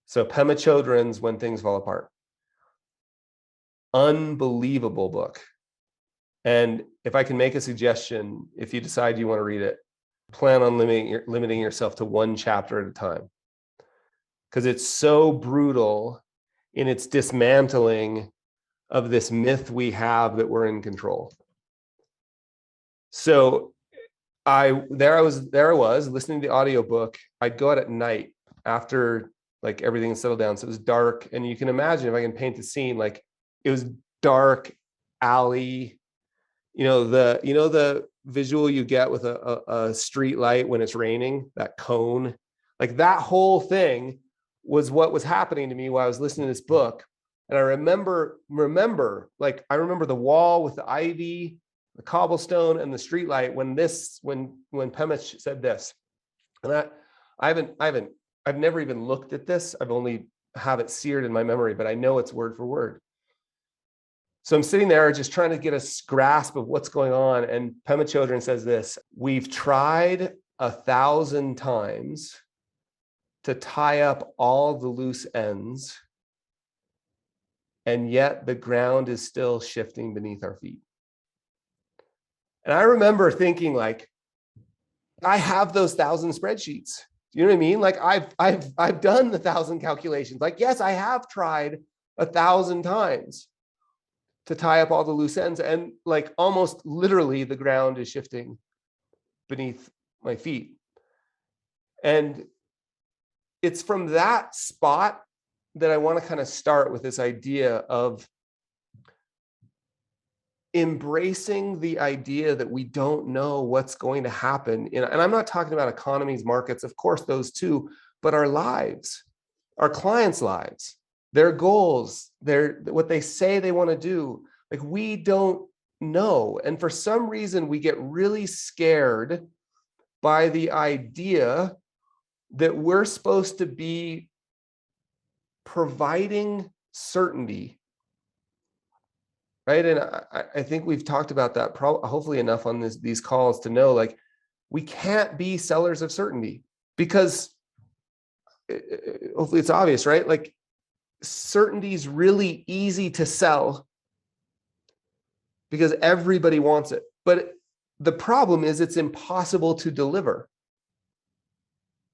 So Pema Chödrön's When Things Fall Apart. Unbelievable book. And if I can make a suggestion, if you decide you want to read it, plan on limiting yourself to one chapter at a time. Because it's so brutal in its dismantling of this myth we have that we're in control. So I was listening to the audiobook. I'd go out at night after like everything settled down. So it was dark. And you can imagine, if I can paint the scene, like it was dark alley, the visual you get with a street light when it's raining, that cone, like that whole thing was what was happening to me while I was listening to this book. And I remember the wall with the ivy, the cobblestone, and the street light when Pema said this. And I've never even looked at this. I've only have it seared in my memory, but I know it's word for word. So I'm sitting there just trying to get a grasp of what's going on. And Pema Chödrön says this: we've tried 1,000 times to tie up all the loose ends, and yet the ground is still shifting beneath our feet. And I remember thinking, like, I have those 1,000 spreadsheets. Do you know what I mean? Like I've done the 1,000 calculations. Like, yes, I have tried 1,000 times to tie up all the loose ends, and like almost literally the ground is shifting beneath my feet. And it's from that spot that I want to kind of start with this idea of embracing the idea that we don't know what's going to happen. And I'm not talking about economies, markets, of course, those too, but our lives, our clients' lives, their goals, what they say they want to do. Like, we don't know. And for some reason, we get really scared by the idea that we're supposed to be providing certainty, right? And I think we've talked about that hopefully enough on these calls to know, like, we can't be sellers of certainty, because hopefully it's obvious, right? Like, certainty is really easy to sell because everybody wants it. But the problem is it's impossible to deliver.